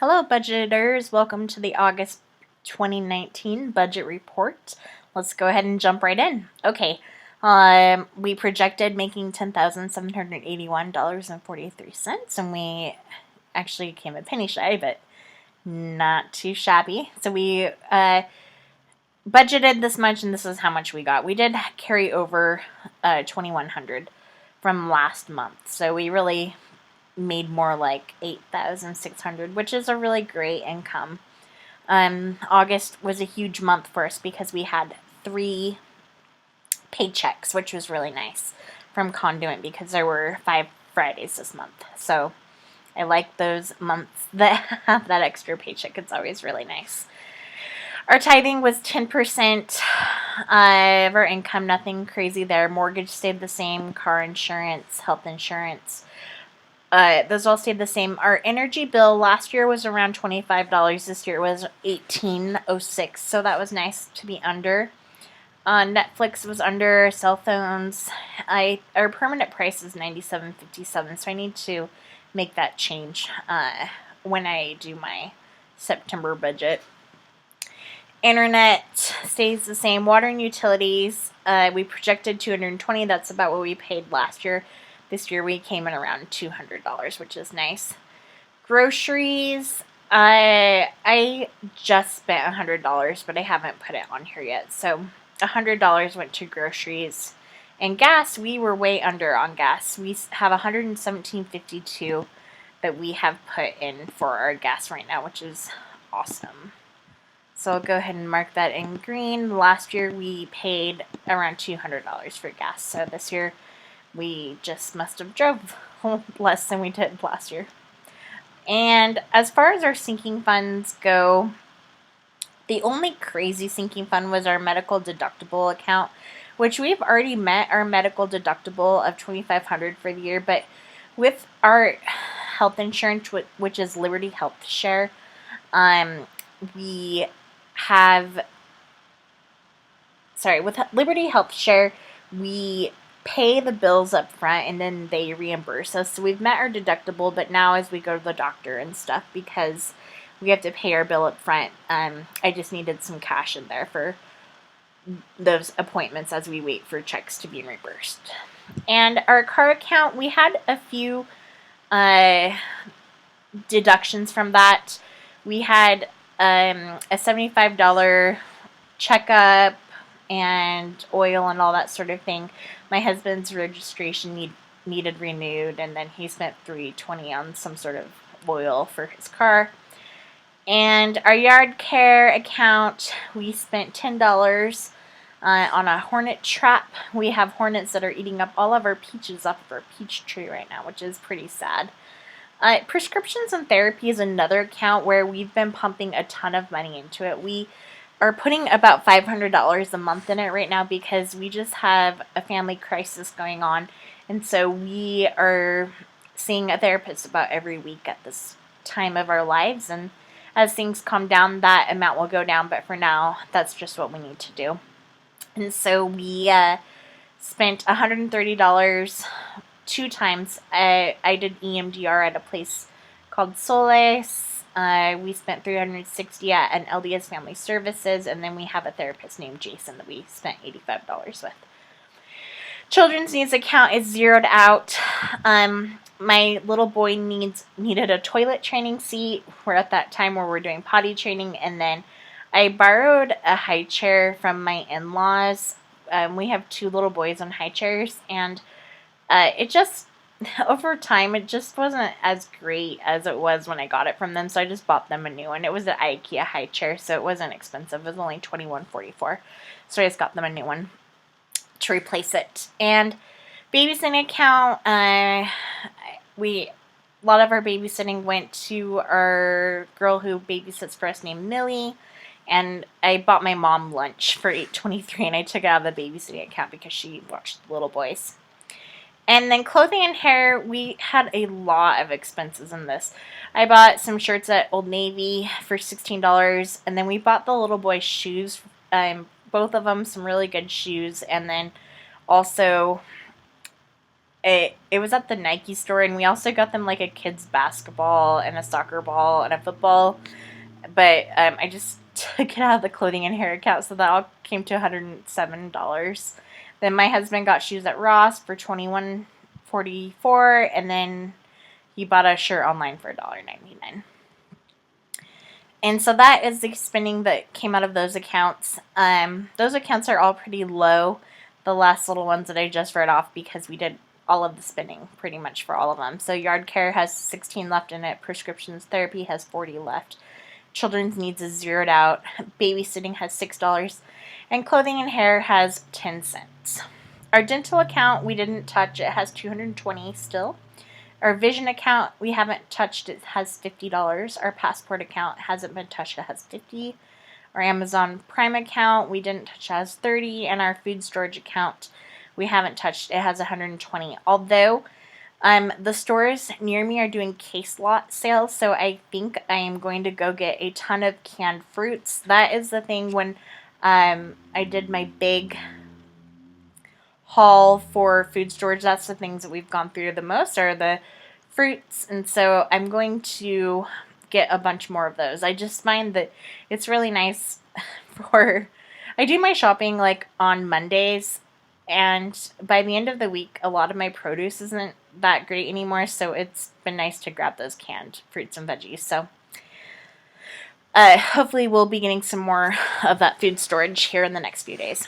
Hello, budgeters. Welcome to the August 2019 budget report. Let's go ahead and jump right in. Okay, we projected making $10,781.43, and we actually came a penny shy, but not too shabby. So we budgeted this much, and this is how much we got. We did carry over $2,100 from last month, so we really made more like $8,600, which is a really great income. August was a huge month for us because we had 3 paychecks, which was really nice from Conduit because there were 5 Fridays this month. So I like those months that have that extra paycheck. It's always really nice. Our tithing was 10% of our income, nothing crazy there. Mortgage stayed the same, car insurance, health insurance. Those all stayed the same. Our energy bill last year was around $25. This year was $18.06, so that was nice to be under. Netflix was under. Cell phones, our permanent price is $97.57, so I need to make that change when I do my September budget. Internet stays the same. Water and utilities, we projected $220. That's about what we paid last year. This year we came in around $200, which is nice. Groceries, I just spent $100, but I haven't put it on here yet. So $100 went to groceries. And gas, we were way under on gas. We have $117.52 that we have put in for our gas right now, which is awesome. So I'll go ahead and mark that in green. Last year we paid around $200 for gas. So this year we just must have drove less than we did last year. And as far as our sinking funds go, the only crazy sinking fund was our medical deductible account, which we've already met our medical deductible of $2,500 for the year. But with our health insurance, which is Liberty Health Share, with Liberty Health Share, we pay the bills up front and then they reimburse us. So we've met our deductible, but now as we go to the doctor and stuff, because we have to pay our bill up front, I just needed some cash in there for those appointments as we wait for checks to be reimbursed. And our car account, we had a few deductions from that. We had a $75 checkup and oil and all that sort of thing. My husband's registration needed renewed, and then he spent $320 on some sort of oil for his car. And our yard care account, we spent $10 on a hornet trap. We have hornets that are eating up all of our peaches off of our peach tree right now, which is pretty sad. Prescriptions and therapy is another account where we've been pumping a ton of money into it. We are putting about $500 a month in it right now because we just have a family crisis going on. And so we are seeing a therapist about every week at this time of our lives. And as things calm down, that amount will go down. But for now, that's just what we need to do. And so we spent $130 2 times. I did EMDR at a place called Solace. We spent $360 at an LDS Family Services, and then we have a therapist named Jason that we spent $85 with. Children's needs account is zeroed out. My little boy needed a toilet training seat. We're at that time where we're doing potty training, and then I borrowed a high chair from my in-laws. We have 2 little boys on high chairs, and it just, over time, it just wasn't as great as it was when I got it from them, so I just bought them a new one. It was an IKEA high chair, so it wasn't expensive. It was only $21.44, so I just got them a new one to replace it. And babysitting account, a lot of our babysitting went to our girl who babysits for us named Millie, and I bought my mom lunch for $8.23, and I took it out of the babysitting account because she watched the little boys. And then clothing and hair, we had a lot of expenses in this. I bought some shirts at Old Navy for $16, and then we bought the little boy's shoes, both of them some really good shoes, and then also it was at the Nike store, and we also got them like a kid's basketball and a soccer ball and a football. But I just took it out of the clothing and hair account, so that all came to $107. Then my husband got shoes at Ross for $21.44, and then he bought a shirt online for $1.99. And so that is the spending that came out of those accounts. Those accounts are all pretty low. The last little ones that I just read off, because we did all of the spending pretty much for all of them. So yard care has 16 left in it. Prescriptions therapy has 40 left. Children's needs is zeroed out. Babysitting has $6. And clothing and hair has 10 cents. Our dental account, we didn't touch. It has $220 still. Our vision account, we haven't touched. It has $50. Our passport account hasn't been touched. It has $50. Our Amazon Prime account, we didn't touch. It has $30. And our food storage account, we haven't touched. It has $120. Although the stores near me are doing case lot sales, so I think I am going to go get a ton of canned fruits. That is the thing when I did my big haul for food storage. That's the things that we've gone through the most are the fruits, and so I'm going to get a bunch more of those. I just find that it's really nice for I do my shopping like on Mondays, and by the end of the week a lot of my produce isn't that great anymore, so it's been nice to grab those canned fruits and veggies. So hopefully we'll be getting some more of that food storage here in the next few days.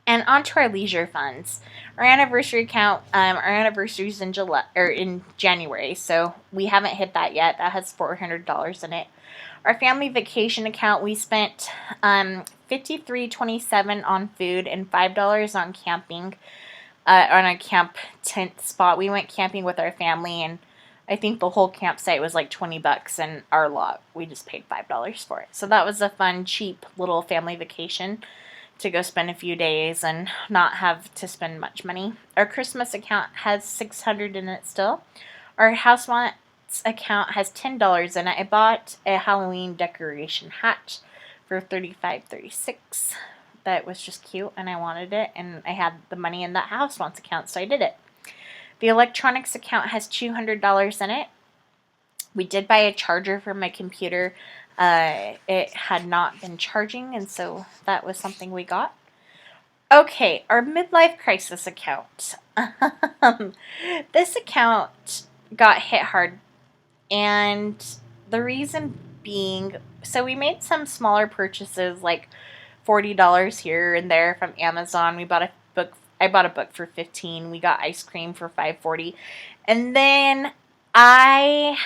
And on to our leisure funds. Our anniversary account, our anniversary is in January, so we haven't hit that yet. That has $400 in it. Our family vacation account, we spent $53.27 on food and $5 on camping on a camp tent spot. We went camping with our family, and I think the whole campsite was like $20, and our lot, we just paid $5 for it. So that was a fun, cheap little family vacation to go spend a few days and not have to spend much money. Our Christmas account has $600 in it still. Our housewarming account has $10 in it. I bought a Halloween decoration hat for $35.36. That was just cute, and I wanted it, and I had the money in that housewarming account, so I did it. The electronics account has $200 in it. We did buy a charger for my computer. It had not been charging, and so that was something we got. Okay, our midlife crisis account. This account got hit hard, and the reason being, so we made some smaller purchases, like $40 here and there from Amazon. We bought a book. I bought a book for $15. We got ice cream for $5.40, and then I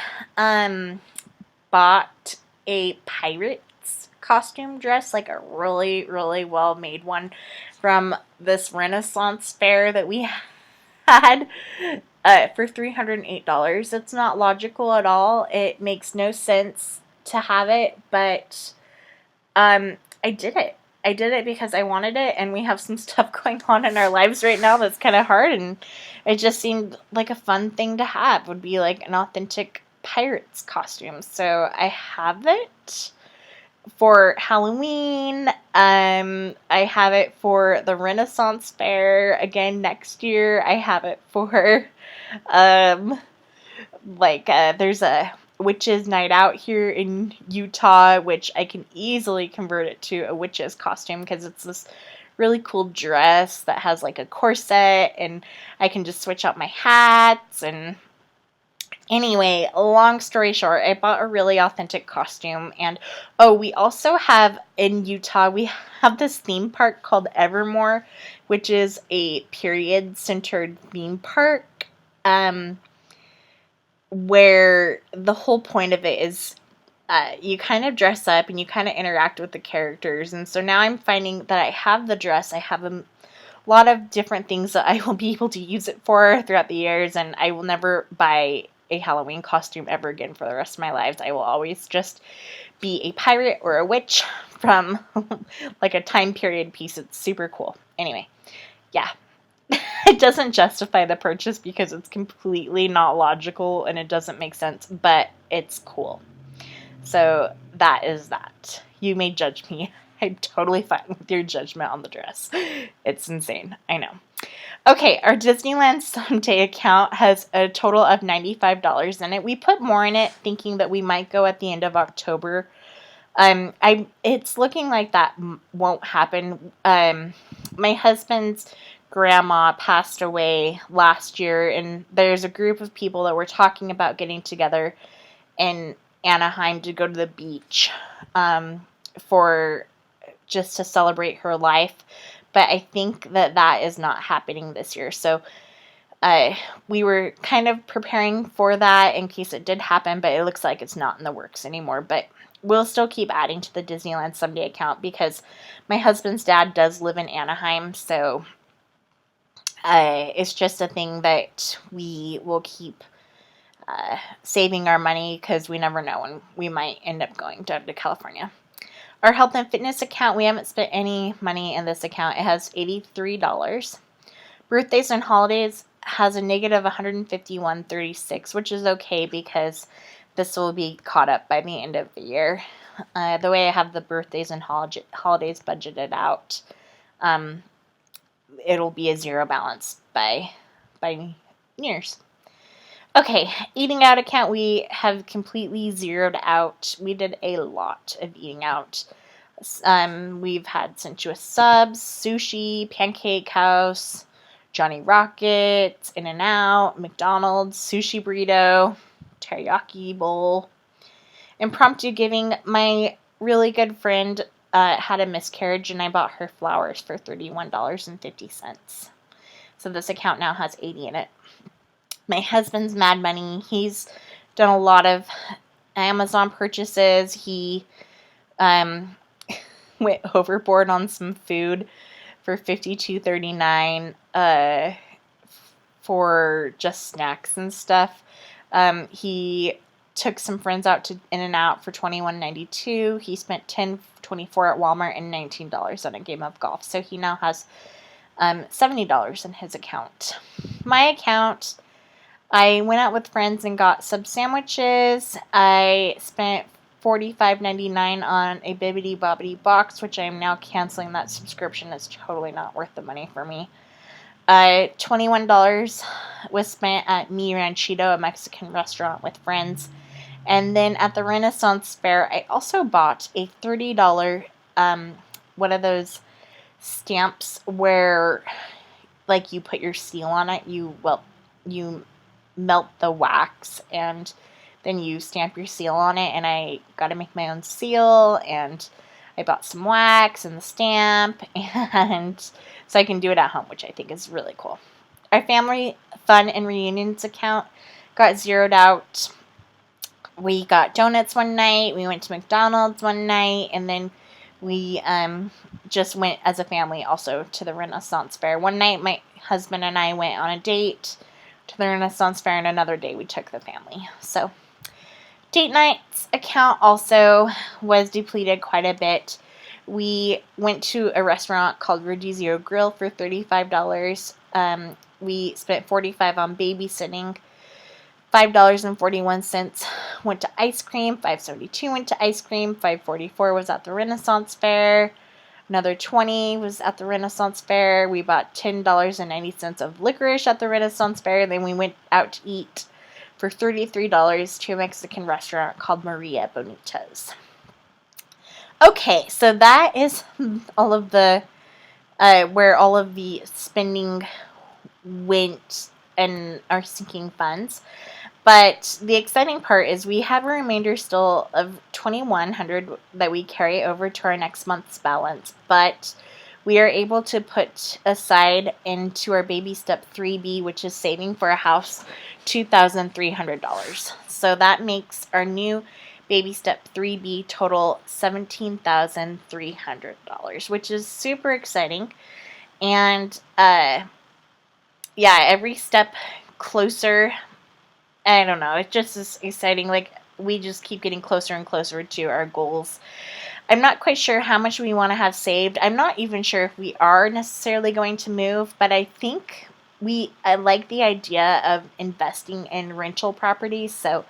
bought a pirate's costume dress, like a really, really well made one from this Renaissance fair that we had for $308. It's not logical at all. It makes no sense to have it, but I did it. I did it because I wanted it, and we have some stuff going on in our lives right now that's kind of hard, and it just seemed like a fun thing to have. Would be like an authentic pirate's costume. So I have it for Halloween. I have it for the Renaissance Fair again next year. I have it for there's a witches night out here in Utah, which I can easily convert it to a witch's costume because it's this really cool dress that has like a corset, and I can just switch out my hats. And anyway, long story short, I bought a really authentic costume. And we also have in Utah, we have this theme park called Evermore, which is a period-centered theme park, where the whole point of it is you kind of dress up and you kind of interact with the characters. And so now I'm finding that I have the dress, I have a lot of different things that I will be able to use it for throughout the years, and I will never buy a Halloween costume ever again for the rest of my lives. I will always just be a pirate or a witch from like a time period piece. It's super cool. Anyway, yeah. It doesn't justify the purchase because it's completely not logical and it doesn't make sense, but it's cool. So that is that. You may judge me. I'm totally fine with your judgment on the dress. It's insane. I know. Okay, our Disneyland Someday account has a total of $95 in it. We put more in it thinking that we might go at the end of October. It's looking like that won't happen. My husband's grandma passed away last year, and there's a group of people that were talking about getting together in Anaheim to go to the beach, for just to celebrate her life. But I think that is not happening this year. So we were kind of preparing for that in case it did happen, but it looks like it's not in the works anymore. But we'll still keep adding to the Disneyland Someday account because my husband's dad does live in Anaheim. So it's just a thing that we will keep saving our money because we never know when we might end up going down to California. Our health and fitness account, we haven't spent any money in this account. It has $83. Birthdays and holidays has a negative $151.36, which is okay because this will be caught up by the end of the year. The way I have the birthdays and holidays budgeted out, it'll be a zero balance by New Year's. Okay, eating out account, we have completely zeroed out. We did a lot of eating out. We've had sensuous subs, sushi, Pancake House, Johnny Rockets, In-N-Out, McDonald's, sushi burrito, teriyaki bowl. Impromptu giving, my really good friend had a miscarriage and I bought her flowers for $31.50. So this account now has $80 in it. My husband's mad money. He's done a lot of Amazon purchases. He went overboard on some food for $52.39 for just snacks and stuff. He took some friends out to In-N-Out for $21.92. He spent $10.24 at Walmart and $19 on a game of golf. So he now has $70 in his account. My account, I went out with friends and got sub sandwiches. I spent $45.99 on a Bibbidi Bobbidi box, which I am now canceling. That subscription is totally not worth the money for me. $21 was spent at Mi Ranchito, a Mexican restaurant with friends. And then at the Renaissance Fair, I also bought a $30, one of those stamps where, like, you put your seal on it. You melt the wax and then you stamp your seal on it, and I got to make my own seal, and I bought some wax and the stamp, and so I can do it at home, which I think is really cool. Our family fun and reunions account got zeroed out. We got donuts one night, we went to McDonald's one night, and then we just went as a family also to the Renaissance Fair. One night my husband and I went on a date to the Renaissance Fair, and another day we took the family. So date nights account also was depleted quite a bit. We went to a restaurant called Rodizio Grill for $35. We spent $45 on babysitting. $5.41 went to ice cream. $5.72 went to ice cream. $5.44 was at the Renaissance Fair. Another $20 was at the Renaissance Fair. We bought $10.90 of licorice at the Renaissance Fair. Then we went out to eat for $33 to a Mexican restaurant called Maria Bonita's. Okay, so that is all of the where all of the spending went and our sinking funds. But the exciting part is we have a remainder still of $2,100 that we carry over to our next month's balance. But we are able to put aside into our baby step 3B, which is saving for a house, $2,300. So that makes our new baby step 3B total $17,300, which is super exciting. And every step closer. I don't know. It just is exciting. Like, we just keep getting closer and closer to our goals. I'm not quite sure how much we want to have saved. I'm not even sure if we are necessarily going to move, but I think I like the idea of investing in rental properties. So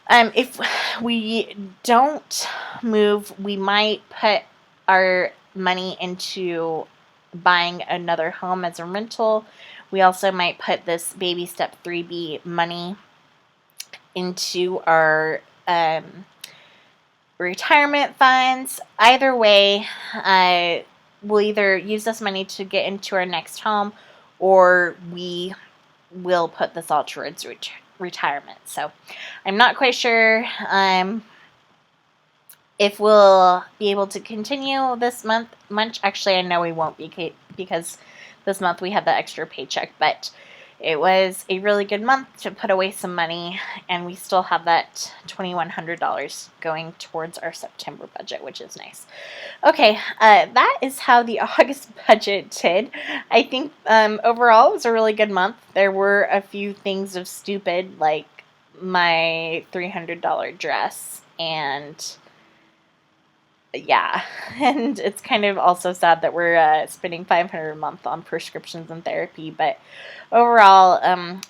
if we don't move, we might put our money into buying another home as a rental. We also might put this baby step 3B money into our retirement funds. Either way, we'll either use this money to get into our next home, or we will put this all towards retirement. So I'm not quite sure if we'll be able to continue this month. Actually, I know we won't be, because this month we had the extra paycheck, but it was a really good month to put away some money, and we still have that $2,100 going towards our September budget, which is nice. Okay, that is how the August budget did. I think overall it was a really good month. There were a few things of stupid, like my $300 dress, and yeah, and it's kind of also sad that we're spending $500 a month on prescriptions and therapy, but overall,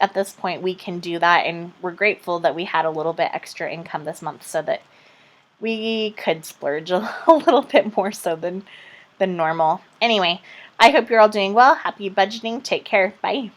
at this point, we can do that, and we're grateful that we had a little bit extra income this month so that we could splurge a little bit more so than normal. Anyway, I hope you're all doing well. Happy budgeting. Take care. Bye.